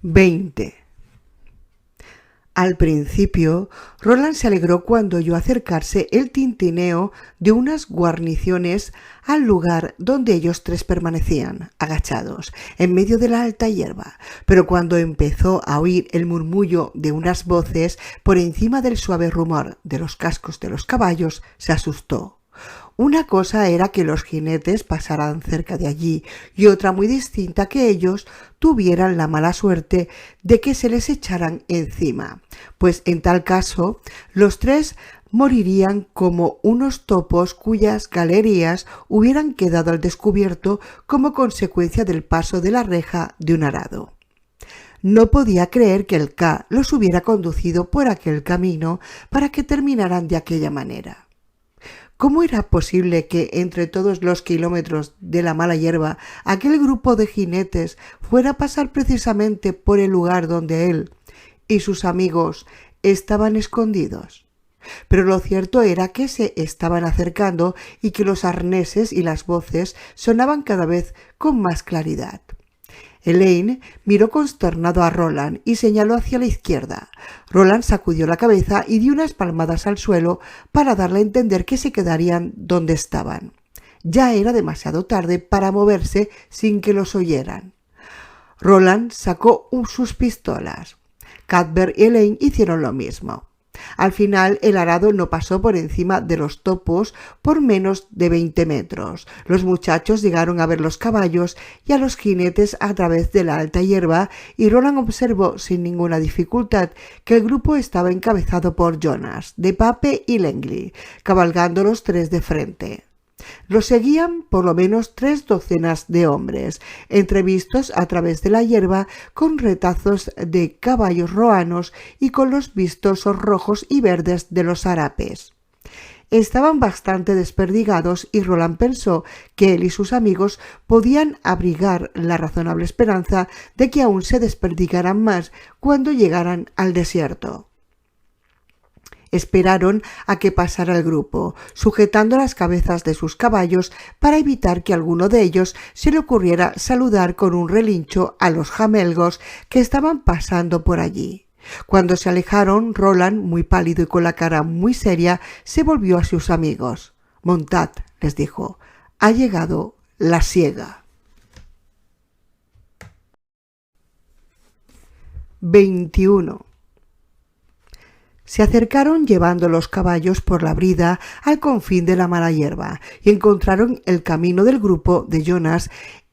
20. Al principio, Roland se alegró cuando oyó acercarse el tintineo de unas guarniciones al lugar donde ellos tres permanecían, agachados, en medio de la alta hierba, pero cuando empezó a oír el murmullo de unas voces por encima del suave rumor de los cascos de los caballos, se asustó. Una cosa era que los jinetes pasaran cerca de allí y otra muy distinta que ellos tuvieran la mala suerte de que se les echaran encima, pues en tal caso los tres morirían como unos topos cuyas galerías hubieran quedado al descubierto como consecuencia del paso de la reja de un arado. No podía creer que el K los hubiera conducido por aquel camino para que terminaran de aquella manera. ¿Cómo era posible que entre todos los kilómetros de la mala hierba aquel grupo de jinetes fuera a pasar precisamente por el lugar donde él y sus amigos estaban escondidos? Pero lo cierto era que se estaban acercando y que los arneses y las voces sonaban cada vez con más claridad. Elaine miró consternado a Roland y señaló hacia la izquierda. Roland sacudió la cabeza y dio unas palmadas al suelo para darle a entender que se quedarían donde estaban. Ya era demasiado tarde para moverse sin que los oyeran. Roland sacó sus pistolas. Cuthbert y Elaine hicieron lo mismo. Al final el arado no pasó por encima de los topos por menos de 20 metros. Los muchachos llegaron a ver los caballos y a los jinetes a través de la alta hierba y Roland observó sin ninguna dificultad que el grupo estaba encabezado por Jonas, de Pape y Langley, cabalgando los tres de frente. Los seguían por lo menos 3 docenas de hombres, entrevistos a través de la hierba con retazos de caballos roanos y con los vistosos rojos y verdes de los harapes. Estaban bastante desperdigados y Roland pensó que él y sus amigos podían abrigar la razonable esperanza de que aún se desperdigaran más cuando llegaran al desierto. Esperaron a que pasara el grupo, sujetando las cabezas de sus caballos para evitar que a alguno de ellos se le ocurriera saludar con un relincho a los jamelgos que estaban pasando por allí. Cuando se alejaron, Roland, muy pálido y con la cara muy seria, se volvió a sus amigos. «Montad», les dijo, «ha llegado la siega». 21. Se acercaron llevando los caballos por la brida al confín de la mala hierba y encontraron el camino del grupo de Jonas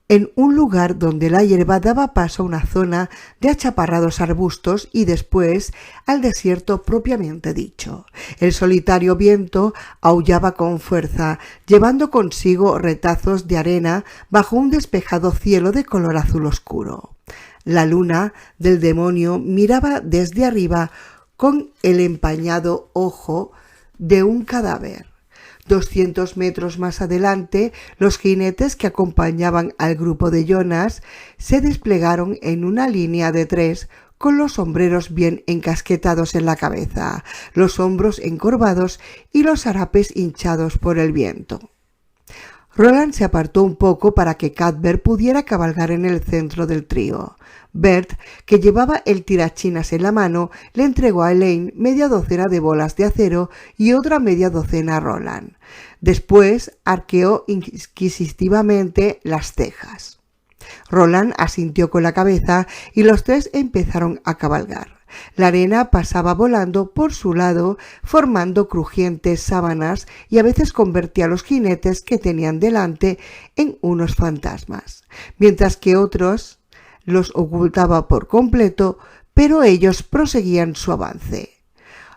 en un lugar donde la hierba daba paso a una zona de achaparrados arbustos y después al desierto propiamente dicho. El solitario viento aullaba con fuerza, llevando consigo retazos de arena bajo un despejado cielo de color azul oscuro. La luna del demonio miraba desde arriba con el empañado ojo de un cadáver. 200 metros más adelante, los jinetes que acompañaban al grupo de Jonas se desplegaron en una línea de 3 con los sombreros bien encasquetados en la cabeza, los hombros encorvados y los harapes hinchados por el viento. Roland se apartó un poco para que Cuthbert pudiera cabalgar en el centro del trío. Bert, que llevaba el tirachinas en la mano, le entregó a Elaine media docena de bolas de acero y otra media docena a Roland. Después arqueó inquisitivamente las cejas. Roland asintió con la cabeza y los tres empezaron a cabalgar. La arena pasaba volando por su lado, formando crujientes sábanas y a veces convertía a los jinetes que tenían delante en unos fantasmas, mientras que otros los ocultaba por completo, pero ellos proseguían su avance.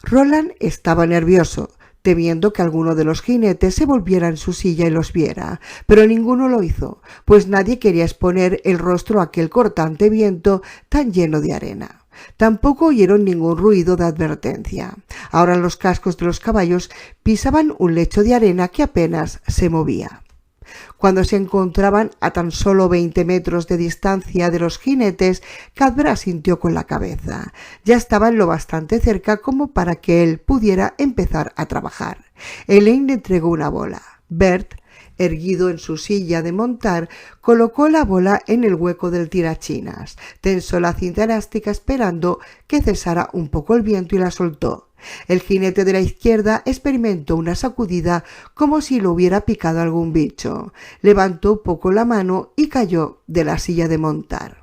Roland estaba nervioso, temiendo que alguno de los jinetes se volviera en su silla y los viera, pero ninguno lo hizo, pues nadie quería exponer el rostro a aquel cortante viento tan lleno de arena. Tampoco oyeron ningún ruido de advertencia. Ahora los cascos de los caballos pisaban un lecho de arena que apenas se movía. Cuando se encontraban a tan solo 20 metros de distancia de los jinetes, Cuthbert asintió con la cabeza. Ya estaban lo bastante cerca como para que él pudiera empezar a trabajar. Elaine le entregó una bola. Bert Erguido en su silla de montar, colocó la bola en el hueco del tirachinas, tensó la cinta elástica esperando que cesara un poco el viento y la soltó. El jinete de la izquierda experimentó una sacudida como si lo hubiera picado algún bicho. Levantó poco la mano y cayó de la silla de montar.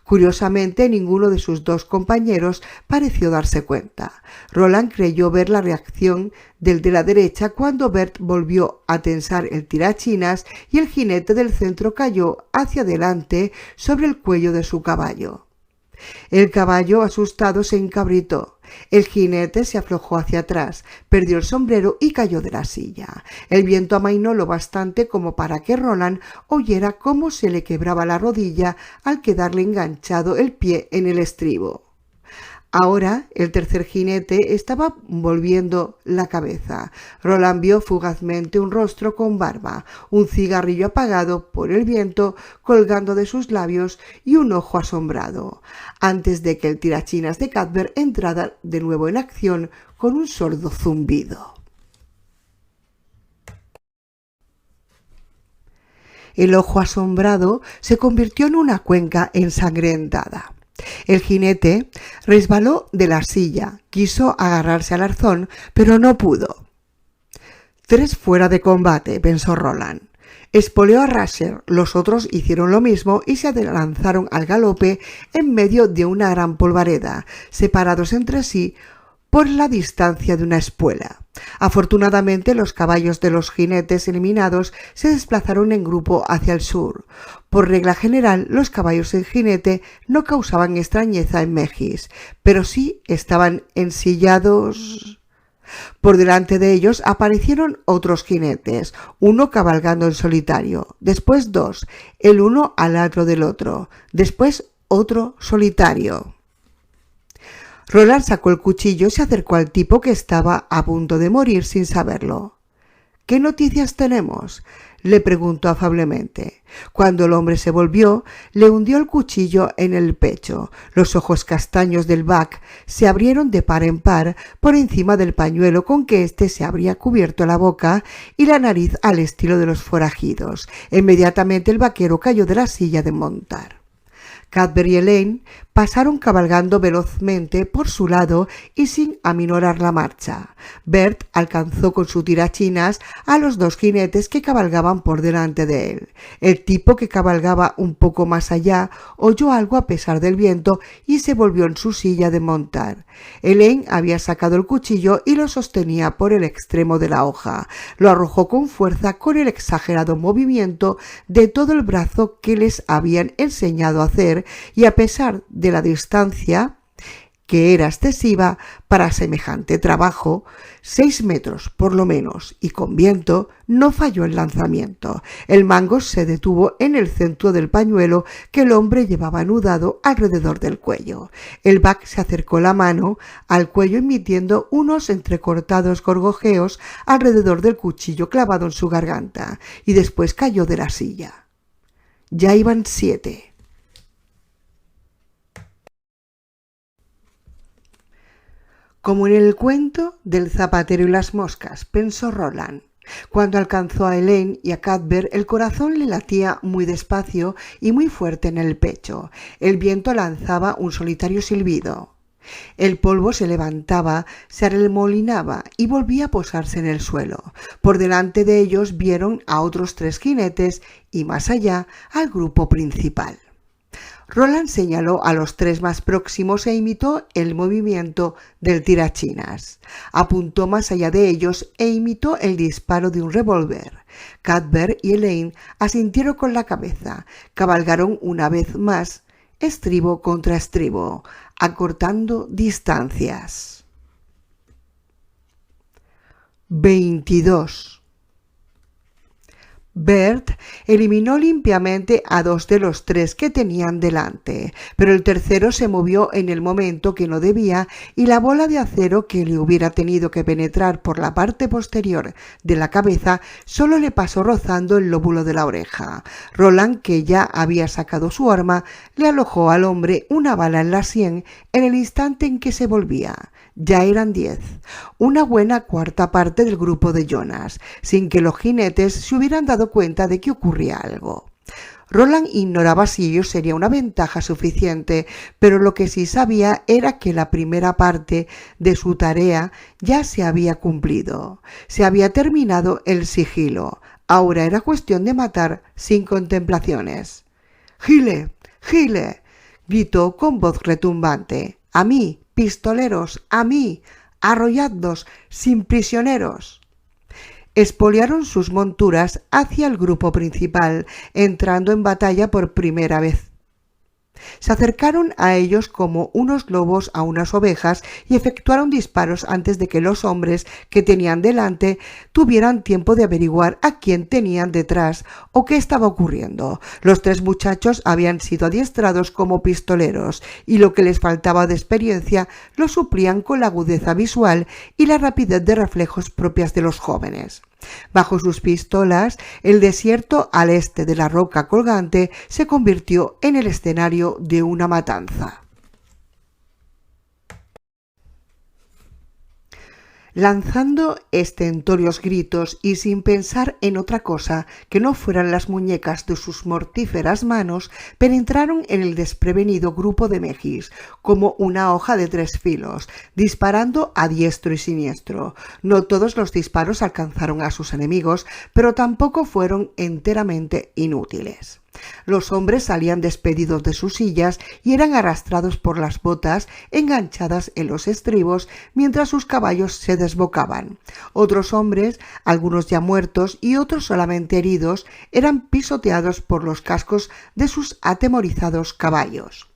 Curiosamente, ninguno de sus dos compañeros pareció darse cuenta. Roland creyó ver la reacción del de la derecha cuando Bert volvió a tensar el tirachinas y el jinete del centro cayó hacia adelante sobre el cuello de su caballo. El caballo, asustado, se encabritó. El jinete se aflojó hacia atrás, perdió el sombrero y cayó de la silla. El viento amainó lo bastante como para que Roland oyera cómo se le quebraba la rodilla al quedarle enganchado el pie en el estribo. Ahora el tercer jinete estaba volviendo la cabeza. Roland vio fugazmente un rostro con barba, un cigarrillo apagado por el viento colgando de sus labios y un ojo asombrado, antes de que el tirachinas de Cuthbert entrara de nuevo en acción con un sordo zumbido. El ojo asombrado se convirtió en una cuenca ensangrentada. El jinete resbaló de la silla, quiso agarrarse al arzón, pero no pudo. 3 fuera de combate, pensó Roland. Espoleó a Rasher, los otros hicieron lo mismo y se lanzaron al galope en medio de una gran polvareda, separados entre sí por la distancia de una espuela. Afortunadamente, los caballos de los jinetes eliminados se desplazaron en grupo hacia el sur. Por regla general, los caballos en jinete no causaban extrañeza en Mejis, pero sí estaban ensillados. Por delante de ellos aparecieron otros jinetes, uno cabalgando en solitario, después 2, el uno al lado del otro, después otro solitario. Roland sacó el cuchillo y se acercó al tipo que estaba a punto de morir sin saberlo. «¿Qué noticias tenemos?», le preguntó afablemente. Cuando el hombre se volvió, le hundió el cuchillo en el pecho. Los ojos castaños del Buck se abrieron de par en par por encima del pañuelo con que éste se habría cubierto la boca y la nariz al estilo de los forajidos. Inmediatamente el vaquero cayó de la silla de montar. Cuthbert y Elaine pasaron cabalgando velozmente por su lado y sin aminorar la marcha. Bert alcanzó con su tirachinas a los 2 jinetes que cabalgaban por delante de él. El tipo que cabalgaba un poco más allá oyó algo a pesar del viento y se volvió en su silla de montar. Elaine había sacado el cuchillo y lo sostenía por el extremo de la hoja. Lo arrojó con fuerza con el exagerado movimiento de todo el brazo que les habían enseñado a hacer, y a pesar de la distancia, que era excesiva para semejante trabajo, 6 metros por lo menos, y con viento, no falló el lanzamiento. El mango se detuvo en el centro del pañuelo que el hombre llevaba anudado alrededor del cuello. El Buck se acercó la mano al cuello emitiendo unos entrecortados gorgojeos alrededor del cuchillo clavado en su garganta, y después cayó de la silla. Ya iban 7. Como en el cuento del zapatero y las moscas, pensó Roland. Cuando alcanzó a Elaine y a Cuthbert, el corazón le latía muy despacio y muy fuerte en el pecho. El viento lanzaba un solitario silbido. El polvo se levantaba, se arremolinaba y volvía a posarse en el suelo. Por delante de ellos vieron a otros 3 jinetes y más allá al grupo principal. Roland señaló a los 3 más próximos e imitó el movimiento del tirachinas. Apuntó más allá de ellos e imitó el disparo de un revólver. Cuthbert y Elaine asintieron con la cabeza. Cabalgaron una vez más, estribo contra estribo, acortando distancias. 22. Bert eliminó limpiamente a 2 de los 3 que tenían delante, pero el tercero se movió en el momento que no debía y la bola de acero que le hubiera tenido que penetrar por la parte posterior de la cabeza solo le pasó rozando el lóbulo de la oreja. Roland, que ya había sacado su arma, le alojó al hombre una bala en la sien en el instante en que se volvía. Ya eran 10, una buena cuarta parte del grupo de Jonas, sin que los jinetes se hubieran dado cuenta de que ocurría algo. Roland ignoraba si ello sería una ventaja suficiente, pero lo que sí sabía era que la primera parte de su tarea ya se había cumplido. Se había terminado el sigilo. Ahora era cuestión de matar sin contemplaciones. «¡Gile! ¡Gile!», gritó con voz retumbante. «¡A mí, pistoleros! ¡A mí! ¡Arrolladlos, sin prisioneros!». Espoliaron sus monturas hacia el grupo principal, entrando en batalla por primera vez. Se acercaron a ellos como unos lobos a unas ovejas y efectuaron disparos antes de que los hombres que tenían delante tuvieran tiempo de averiguar a quién tenían detrás o qué estaba ocurriendo. Los 3 muchachos habían sido adiestrados como pistoleros y lo que les faltaba de experiencia lo suplían con la agudeza visual y la rapidez de reflejos propias de los jóvenes. Bajo sus pistolas, el desierto al este de la roca colgante se convirtió en el escenario de una matanza. Lanzando estentóreos gritos y sin pensar en otra cosa que no fueran las muñecas de sus mortíferas manos, penetraron en el desprevenido grupo de mejis como una hoja de 3 filos, disparando a diestro y siniestro. No todos los disparos alcanzaron a sus enemigos, pero tampoco fueron enteramente inútiles. Los hombres salían despedidos de sus sillas y eran arrastrados por las botas enganchadas en los estribos mientras sus caballos se desbocaban. Otros hombres, algunos ya muertos y otros solamente heridos, eran pisoteados por los cascos de sus atemorizados caballos.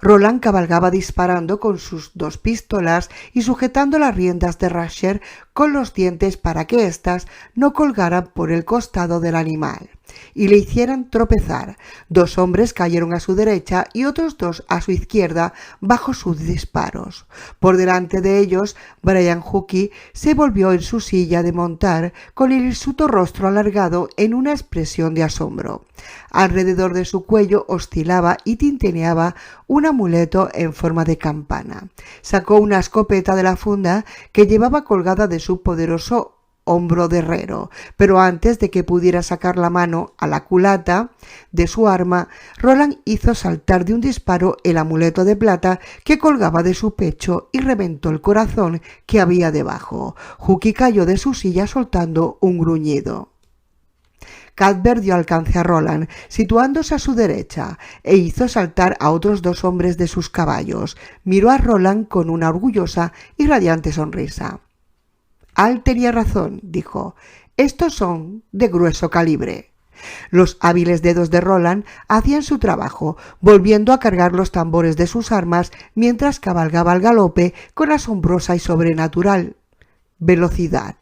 Roland cabalgaba disparando con sus 2 pistolas y sujetando las riendas de Rasher con los dientes para que éstas no colgaran por el costado del animal y le hicieran tropezar. 2 hombres cayeron a su derecha y otros 2 a su izquierda bajo sus disparos. Por delante de ellos, Brian Hookey se volvió en su silla de montar con el hirsuto rostro alargado en una expresión de asombro. Alrededor de su cuello oscilaba y tintineaba un amuleto en forma de campana. Sacó una escopeta de la funda que llevaba colgada de su poderoso hombro de herrero, pero antes de que pudiera sacar la mano a la culata de su arma, Roland hizo saltar de un disparo el amuleto de plata que colgaba de su pecho y reventó el corazón que había debajo. Hookey cayó de su silla soltando un gruñido. Cuthbert dio alcance a Roland, situándose a su derecha, e hizo saltar a otros 2 hombres de sus caballos. Miró a Roland con una orgullosa y radiante sonrisa. «Al tenía razón», dijo. «Estos son de grueso calibre». Los hábiles dedos de Roland hacían su trabajo, volviendo a cargar los tambores de sus armas mientras cabalgaba al galope con asombrosa y sobrenatural velocidad.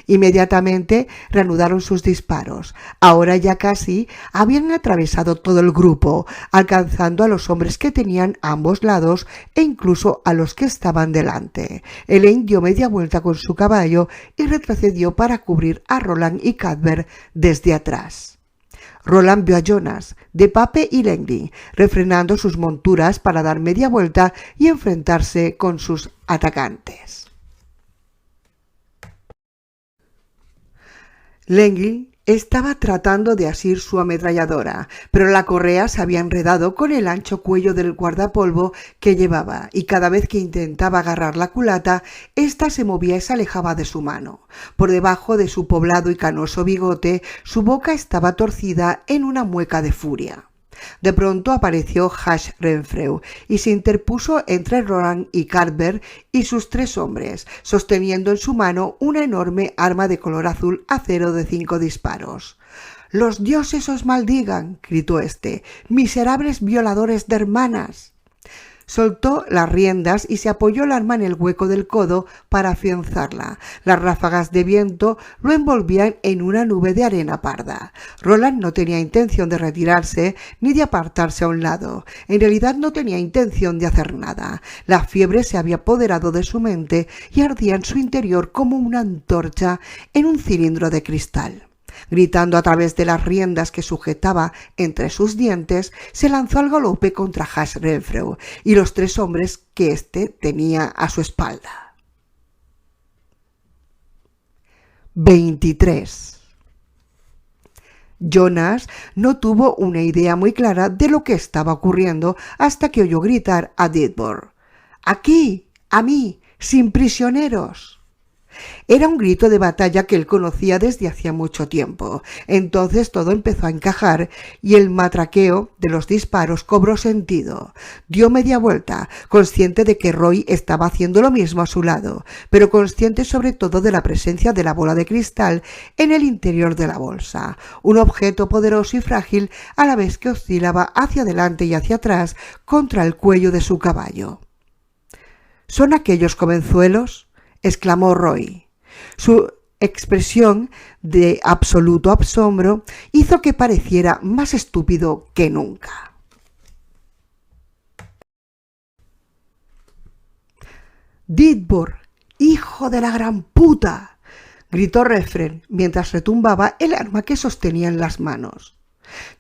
Inmediatamente reanudaron sus disparos. Ahora ya casi habían atravesado todo el grupo, alcanzando a los hombres que tenían a ambos lados e incluso a los que estaban delante. Elaine dio media vuelta con su caballo y retrocedió para cubrir a Roland y Cuthbert desde atrás. Roland vio a Jonas, de Pape y Langley refrenando sus monturas para dar media vuelta y enfrentarse con sus atacantes. Langley estaba tratando de asir su ametralladora, pero la correa se había enredado con el ancho cuello del guardapolvo que llevaba, y cada vez que intentaba agarrar la culata, ésta se movía y se alejaba de su mano. Por debajo de su poblado y canoso bigote, su boca estaba torcida en una mueca de furia. De pronto apareció Hush Renfrew y se interpuso entre Roland y Cuthbert y sus 3 hombres, sosteniendo en su mano una enorme arma de color azul acero de 5 disparos. «¡Los dioses os maldigan!», gritó este. «¡Miserables violadores de hermanas!». Soltó las riendas y se apoyó el arma en el hueco del codo para afianzarla. Las ráfagas de viento lo envolvían en una nube de arena parda. Roland no tenía intención de retirarse ni de apartarse a un lado. En realidad no tenía intención de hacer nada. La fiebre se había apoderado de su mente y ardía en su interior como una antorcha en un cilindro de cristal. Gritando a través de las riendas que sujetaba entre sus dientes, se lanzó al galope contra Hush Renfrew y los 3 hombres que éste tenía a su espalda. 23. Jonas no tuvo una idea muy clara de lo que estaba ocurriendo hasta que oyó gritar a Dithborg: «¡Aquí! ¡A mí! ¡Sin prisioneros!». Era un grito de batalla que él conocía desde hacía mucho tiempo. Entonces todo empezó a encajar y el matraqueo de los disparos cobró sentido. Dio media vuelta, consciente de que Roy estaba haciendo lo mismo a su lado, pero consciente sobre todo de la presencia de la bola de cristal en el interior de la bolsa, un objeto poderoso y frágil a la vez que oscilaba hacia adelante y hacia atrás contra el cuello de su caballo. «¿Son aquellos jovenzuelos?», exclamó Roy. Su expresión de absoluto asombro hizo que pareciera más estúpido que nunca. «Dithborg, hijo de la gran puta», gritó Renfrew mientras retumbaba el arma que sostenía en las manos.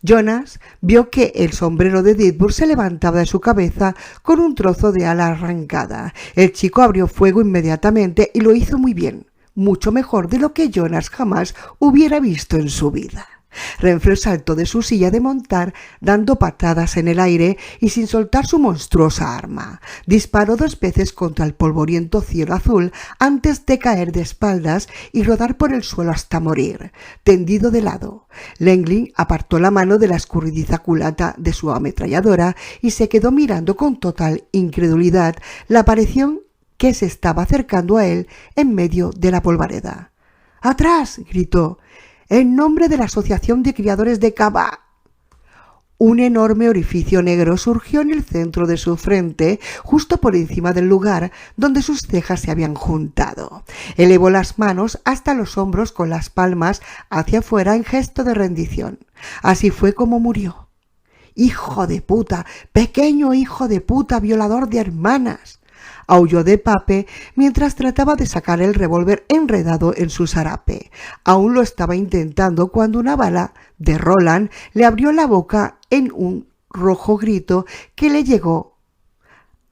Jonas vio que el sombrero de Dithborg se levantaba de su cabeza con un trozo de ala arrancada. El chico abrió fuego inmediatamente y lo hizo muy bien, mucho mejor de lo que Jonas jamás hubiera visto en su vida. Renfrew saltó de su silla de montar, dando patadas en el aire y sin soltar su monstruosa arma. Disparó 2 veces contra el polvoriento cielo azul antes de caer de espaldas y rodar por el suelo hasta morir, tendido de lado. Langley apartó la mano de la escurridiza culata de su ametralladora y se quedó mirando con total incredulidad la aparición que se estaba acercando a él en medio de la polvareda. «¡Atrás!», gritó. «En nombre de la Asociación de Criadores de Caba». Un enorme orificio negro surgió en el centro de su frente, justo por encima del lugar donde sus cejas se habían juntado. Elevó las manos hasta los hombros con las palmas hacia afuera en gesto de rendición. Así fue como murió. «¡Hijo de puta! ¡Pequeño hijo de puta! ¡Violador de hermanas!», aulló de Pape mientras trataba de sacar el revólver enredado en su zarape. Aún lo estaba intentando cuando una bala de Roland le abrió la boca en un rojo grito que le llegó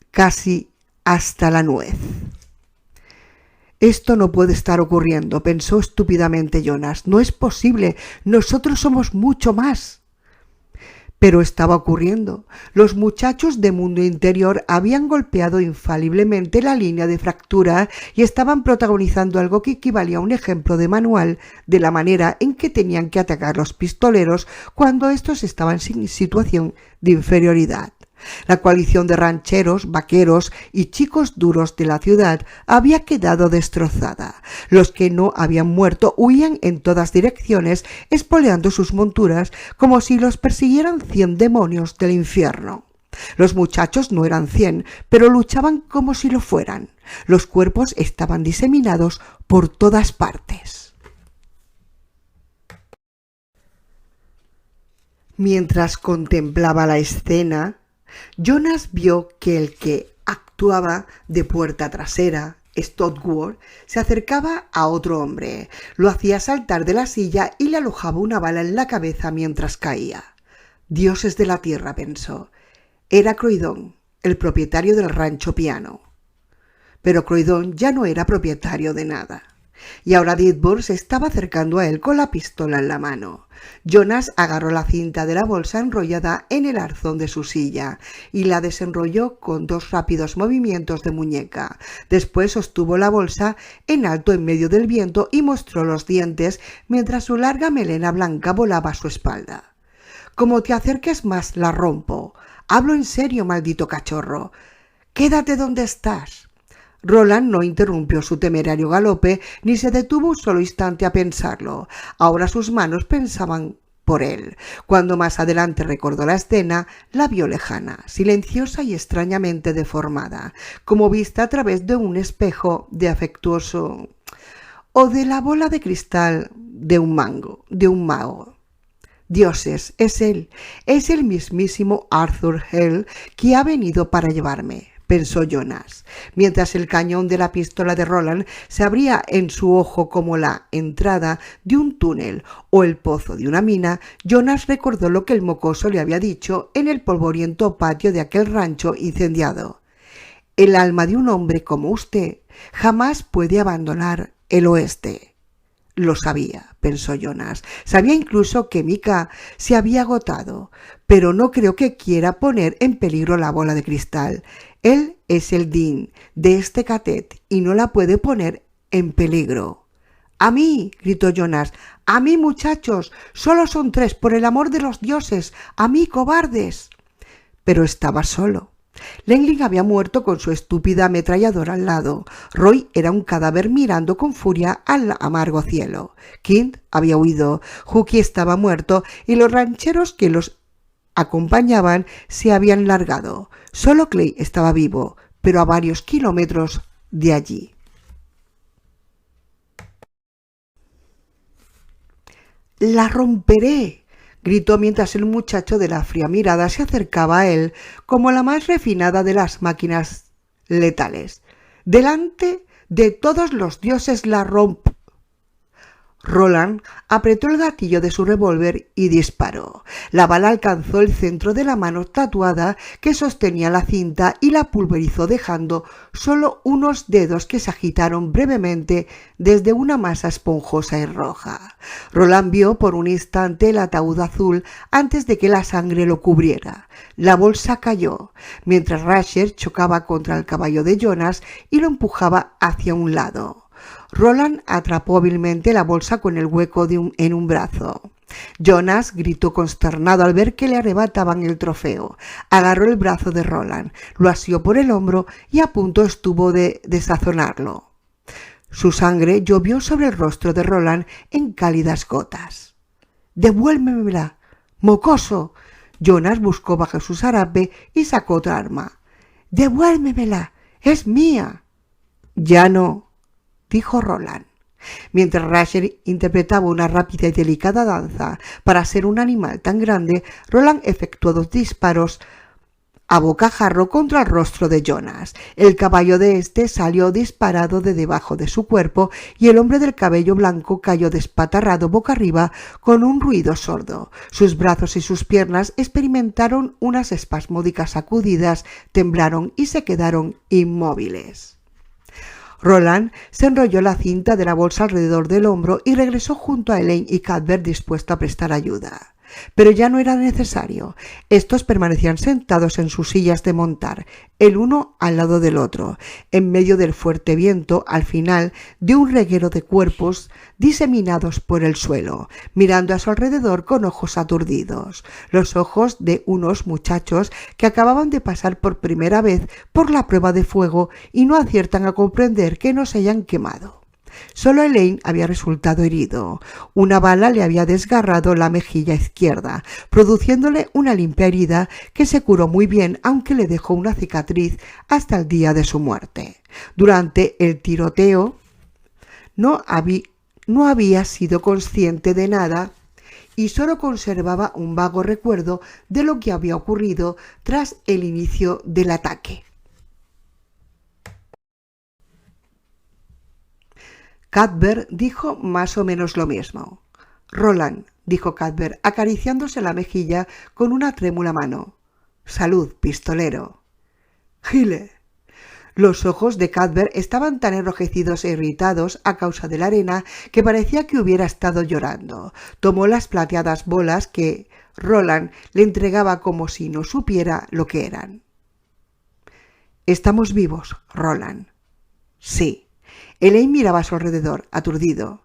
casi hasta la nuez. «Esto no puede estar ocurriendo», pensó estúpidamente Jonas. «No es posible. Nosotros somos mucho más». Pero estaba ocurriendo. Los muchachos de Mundo Interior habían golpeado infaliblemente la línea de fractura y estaban protagonizando algo que equivalía a un ejemplo de manual de la manera en que tenían que atacar los pistoleros cuando estos estaban en situación de inferioridad. La coalición de rancheros, vaqueros y chicos duros de la ciudad había quedado destrozada. Los que no habían muerto huían en todas direcciones, espoleando sus monturas como si los persiguieran 100 demonios del infierno. Los muchachos no eran 100, pero luchaban como si lo fueran. Los cuerpos estaban diseminados por todas partes. Mientras contemplaba la escena, Jonas vio que el que actuaba de puerta trasera, Stodworth, se acercaba a otro hombre, lo hacía saltar de la silla y le alojaba una bala en la cabeza mientras caía. «Dioses de la tierra», pensó. Era Croydon, el propietario del rancho Piano. Pero Croydon ya no era propietario de nada. Y ahora Dithborg se estaba acercando a él con la pistola en la mano. Jonas agarró la cinta de la bolsa enrollada en el arzón de su silla y la desenrolló con 2 rápidos movimientos de muñeca. Después sostuvo la bolsa en alto en medio del viento y mostró los dientes mientras su larga melena blanca volaba a su espalda. «Como te acerques más, la rompo. Hablo en serio, maldito cachorro. Quédate donde estás». Roland no interrumpió su temerario galope ni se detuvo un solo instante a pensarlo. Ahora sus manos pensaban por él. Cuando más adelante recordó la escena, la vio lejana, silenciosa y extrañamente deformada, como vista a través de un espejo de afectuoso o de la bola de cristal de un mago. Dioses, es el mismísimo Arthur Hale que ha venido para llevarme, pensó Jonas. Mientras el cañón de la pistola de Roland se abría en su ojo como la entrada de un túnel o el pozo de una mina, Jonas recordó lo que el mocoso le había dicho en el polvoriento patio de aquel rancho incendiado. El alma de un hombre como usted jamás puede abandonar el oeste. Lo sabía, pensó Jonas. Sabía incluso que Mika se había agotado, pero no creo que quiera poner en peligro la bola de cristal. Él es el Dean de este catet y no la puede poner en peligro. ¡A mí!, gritó Jonas. ¡A mí, muchachos! ¡Solo son 3, por el amor de los dioses! ¡A mí, cobardes! Pero estaba solo. Lengling había muerto con su estúpida ametralladora al lado. Roy era un cadáver mirando con furia al amargo cielo. Kint había huido. Hughie estaba muerto y los rancheros que los acompañaban se habían largado. Solo Clay estaba vivo, pero a varios kilómetros de allí. ¡La romperé!, gritó mientras el muchacho de la fría mirada se acercaba a él como la más refinada de las máquinas letales. ¡Delante de todos los dioses la romp! Roland apretó el gatillo de su revólver y disparó. La bala alcanzó el centro de la mano tatuada que sostenía la cinta y la pulverizó, dejando solo unos dedos que se agitaron brevemente desde una masa esponjosa y roja. Roland vio por un instante el ataúd azul antes de que la sangre lo cubriera. La bolsa cayó, mientras Rasher chocaba contra el caballo de Jonas y lo empujaba hacia un lado. Roland atrapó hábilmente la bolsa con el hueco en un brazo. Jonas gritó consternado al ver que le arrebataban el trofeo. Agarró el brazo de Roland, lo asió por el hombro y a punto estuvo de desazonarlo. Su sangre llovió sobre el rostro de Roland en cálidas gotas. «¡Devuélvemela, mocoso!». Jonas buscó bajo su zarape y sacó otra arma. «¡Devuélvemela! ¡Es mía!». «Ya no», dijo Roland. Mientras Rasher interpretaba una rápida y delicada danza para ser un animal tan grande, Roland efectuó 2 disparos a bocajarro contra el rostro de Jonas. El caballo de este salió disparado de debajo de su cuerpo y el hombre del cabello blanco cayó despatarrado boca arriba con un ruido sordo. Sus brazos y sus piernas experimentaron unas espasmódicas sacudidas, temblaron y se quedaron inmóviles. Roland se enrolló la cinta de la bolsa alrededor del hombro y regresó junto a Elaine y Cuthbert dispuesto a prestar ayuda. Pero ya no era necesario. Estos permanecían sentados en sus sillas de montar, el uno al lado del otro, en medio del fuerte viento, al final de un reguero de cuerpos diseminados por el suelo, mirando a su alrededor con ojos aturdidos, los ojos de unos muchachos que acababan de pasar por primera vez por la prueba de fuego y no aciertan a comprender que no se hayan quemado. Solo Elaine había resultado herido. Una bala le había desgarrado la mejilla izquierda, produciéndole una limpia herida que se curó muy bien, aunque le dejó una cicatriz hasta el día de su muerte. Durante el tiroteo no había sido consciente de nada y solo conservaba un vago recuerdo de lo que había ocurrido tras el inicio del ataque. Cuthbert dijo más o menos lo mismo. «Roland», dijo Cuthbert, acariciándose la mejilla con una trémula mano. «Salud, pistolero». «Gile». Los ojos de Cuthbert estaban tan enrojecidos e irritados a causa de la arena que parecía que hubiera estado llorando. Tomó las plateadas bolas que Roland le entregaba como si no supiera lo que eran. «Estamos vivos, Roland». «Sí». Elaine miraba a su alrededor, aturdido.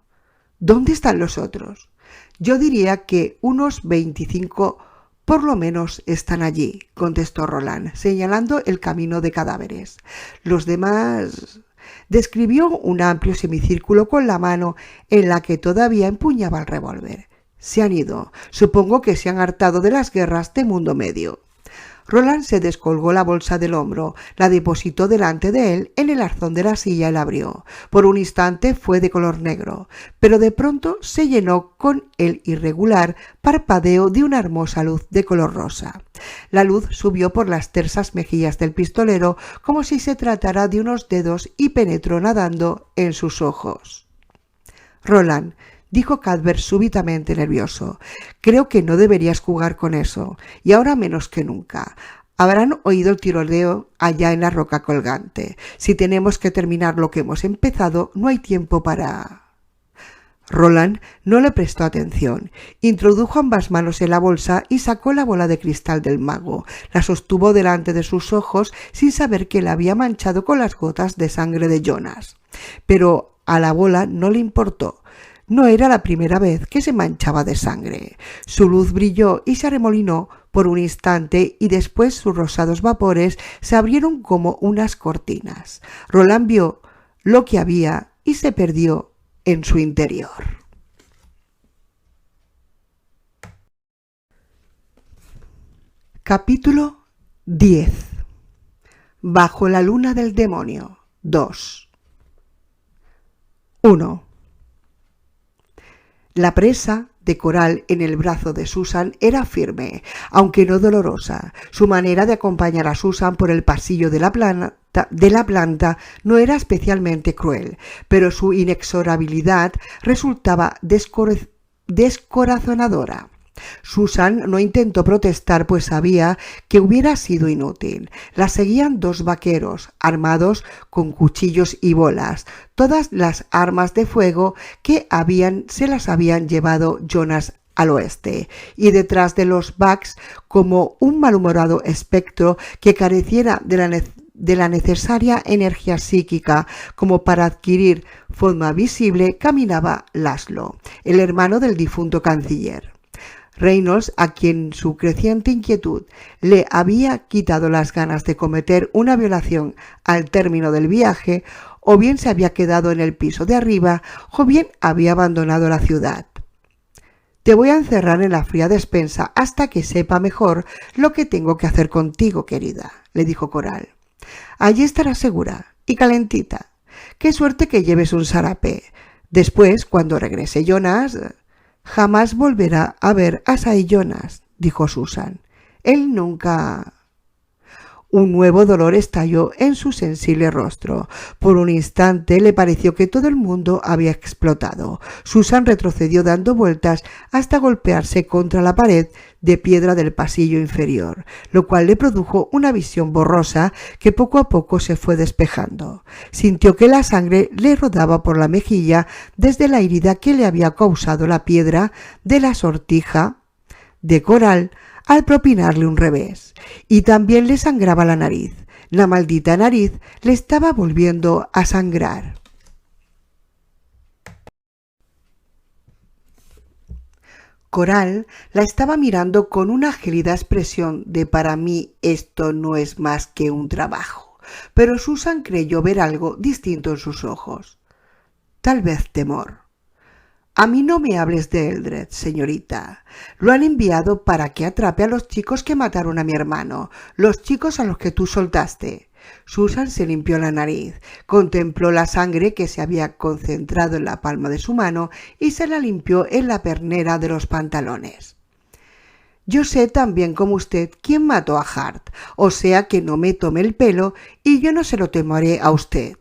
«¿Dónde están los otros?» «Yo diría que unos 25 por lo menos están allí», contestó Roland, señalando el camino de cadáveres. «Los demás...». Describió un amplio semicírculo con la mano en la que todavía empuñaba el revólver. Se han ido. Supongo que se han hartado de las guerras de Mundo Medio. Roland se descolgó la bolsa del hombro, la depositó delante de él en el arzón de la silla y la abrió. Por un instante fue de color negro, pero de pronto se llenó con el irregular parpadeo de una hermosa luz de color rosa. La luz subió por las tersas mejillas del pistolero como si se tratara de unos dedos y penetró nadando en sus ojos. Roland, dijo Cadbert súbitamente nervioso, creo que no deberías jugar con eso, y ahora menos que nunca. Habrán oído el tiroteo allá en la roca colgante. Si tenemos que terminar lo que hemos empezado, no hay tiempo para... Roland no le prestó atención. Introdujo ambas manos en la bolsa y sacó la bola de cristal del mago. La sostuvo delante de sus ojos sin saber que la había manchado con las gotas de sangre de Jonas. Pero a la bola no le importó. No era la primera vez que se manchaba de sangre. Su luz brilló y se arremolinó por un instante y después sus rosados vapores se abrieron como unas cortinas. Roland vio lo que había y se perdió en su interior. Capítulo 10. Bajo la luna del demonio 2. 1. La presa de Coral en el brazo de Susan era firme, aunque no dolorosa. Su manera de acompañar a Susan por el pasillo de la planta no era especialmente cruel, pero su inexorabilidad resultaba descorazonadora. Susan no intentó protestar, pues sabía que hubiera sido inútil. La seguían dos vaqueros, armados con cuchillos y bolas, todas las armas de fuego que se las habían llevado Jonas al oeste, y detrás de los Bucks, como un malhumorado espectro que careciera de la necesaria energía psíquica como para adquirir forma visible, caminaba Laszlo, el hermano del difunto canciller. Reynolds, a quien su creciente inquietud le había quitado las ganas de cometer una violación al término del viaje, o bien se había quedado en el piso de arriba, o bien había abandonado la ciudad. «Te voy a encerrar en la fría despensa hasta que sepa mejor lo que tengo que hacer contigo, querida», le dijo Coral. «Allí estarás segura y calentita. Qué suerte que lleves un sarape. Después, cuando regrese Jonas...» «Jamás volverá a ver a Cy Jonas», dijo Susan. «Él nunca...» Un nuevo dolor estalló en su sensible rostro. Por un instante le pareció que todo el mundo había explotado. Susan retrocedió dando vueltas hasta golpearse contra la pared de piedra del pasillo inferior, lo cual le produjo una visión borrosa que poco a poco se fue despejando. Sintió que la sangre le rodaba por la mejilla desde la herida que le había causado la piedra de la sortija de Coral al propinarle un revés, y también le sangraba la nariz. La maldita nariz le estaba volviendo a sangrar. Coral la estaba mirando con una gélida expresión de «para mí esto no es más que un trabajo», pero Susan creyó ver algo distinto en sus ojos. Tal vez temor. «A mí no me hables de Eldred, señorita. Lo han enviado para que atrape a los chicos que mataron a mi hermano, los chicos a los que tú soltaste». Susan se limpió la nariz, contempló la sangre que se había concentrado en la palma de su mano y se la limpió en la pernera de los pantalones. «Yo sé tan bien como usted quién mató a Hart, o sea que no me tome el pelo y yo no se lo temeré a usted».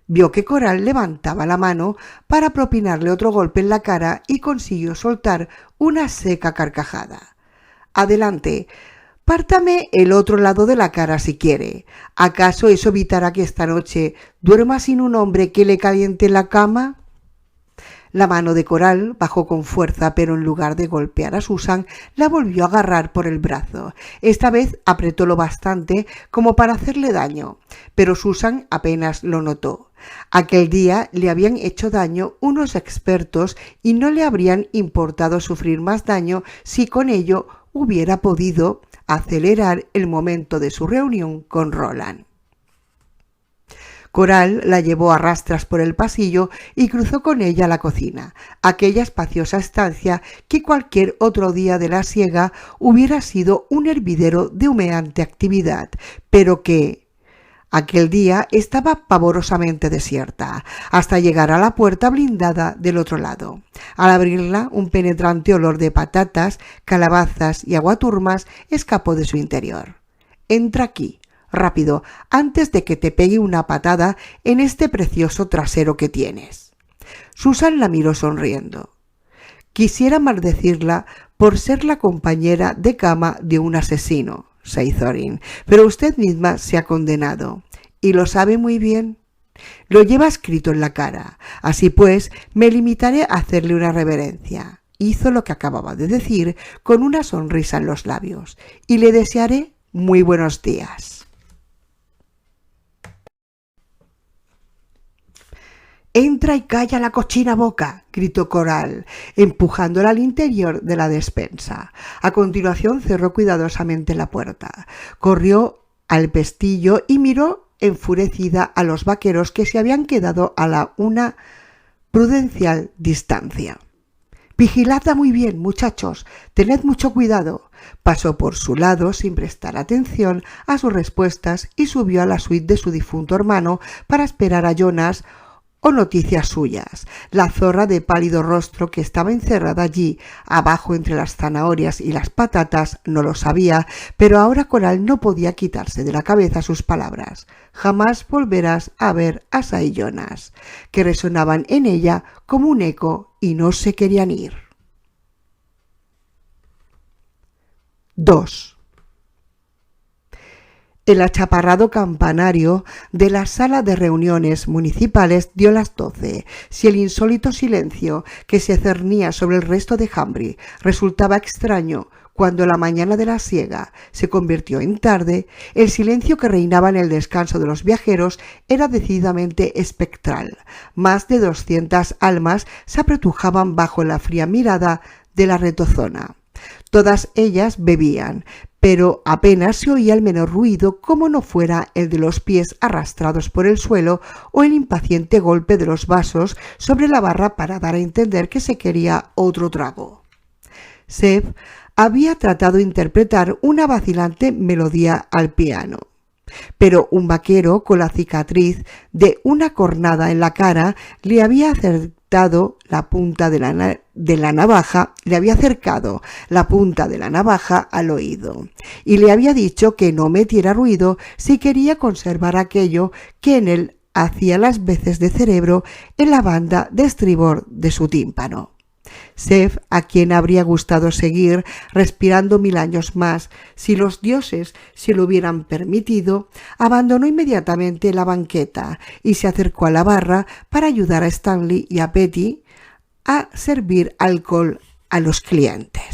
Vio que Coral levantaba la mano para propinarle otro golpe en la cara y consiguió soltar una seca carcajada. «Adelante, pártame el otro lado de la cara si quiere. ¿Acaso eso evitará que esta noche duerma sin un hombre que le caliente la cama?» La mano de Coral bajó con fuerza, pero en lugar de golpear a Susan, la volvió a agarrar por el brazo. Esta vez apretó lo bastante como para hacerle daño, pero Susan apenas lo notó. Aquel día le habían hecho daño unos expertos y no le habrían importado sufrir más daño si con ello hubiera podido acelerar el momento de su reunión con Roland. Coral la llevó a rastras por el pasillo y cruzó con ella a la cocina, aquella espaciosa estancia que cualquier otro día de la siega hubiera sido un hervidero de humeante actividad, pero que aquel día estaba pavorosamente desierta, hasta llegar a la puerta blindada del otro lado. Al abrirla, un penetrante olor de patatas, calabazas y aguaturmas escapó de su interior. «Entra aquí, rápido, antes de que te pegue una patada en este precioso trasero que tienes». Susan la miró sonriendo. Quisiera maldecirla por ser la compañera de cama de un asesino, Seizorin, pero usted misma se ha condenado, y lo sabe muy bien. Lo lleva escrito en la cara. Así pues, me limitaré a hacerle una reverencia. Hizo lo que acababa de decir con una sonrisa en los labios, y le desearé muy buenos días. «Entra y calla la cochina boca», gritó Coral, empujándola al interior de la despensa. A continuación cerró cuidadosamente la puerta, corrió al pestillo y miró enfurecida a los vaqueros que se habían quedado a una prudencial distancia. «Vigiladla muy bien, muchachos, tened mucho cuidado». Pasó por su lado sin prestar atención a sus respuestas y subió a la suite de su difunto hermano para esperar a Jonas o noticias suyas. La zorra de pálido rostro que estaba encerrada allí, abajo entre las zanahorias y las patatas, no lo sabía, pero ahora Coral no podía quitarse de la cabeza sus palabras. «Jamás volverás a ver a Sai Jonas», que resonaban en ella como un eco y no se querían ir. 2. El achaparrado campanario de la sala de reuniones municipales dio las 12. Si el insólito silencio que se cernía sobre el resto de Hambry resultaba extraño cuando la mañana de la siega se convirtió en tarde, el silencio que reinaba en el descanso de los viajeros era decididamente espectral. Más de 200 almas se apretujaban bajo la fría mirada de la retozona. Todas ellas bebían, pero apenas se oía el menor ruido, como no fuera el de los pies arrastrados por el suelo o el impaciente golpe de los vasos sobre la barra para dar a entender que se quería otro trago. Seb había tratado de interpretar una vacilante melodía al piano, pero un vaquero con la cicatriz de una cornada en la cara le había acercado la punta de la navaja, le había acercado la punta de la navaja al oído y le había dicho que no metiera ruido si quería conservar aquello que en él hacía las veces de cerebro en la banda de estribor de su tímpano. Seb, a quien habría gustado seguir respirando 1000 años más si los dioses se lo hubieran permitido, abandonó inmediatamente la banqueta y se acercó a la barra para ayudar a Stanley y a Betty a servir alcohol a los clientes.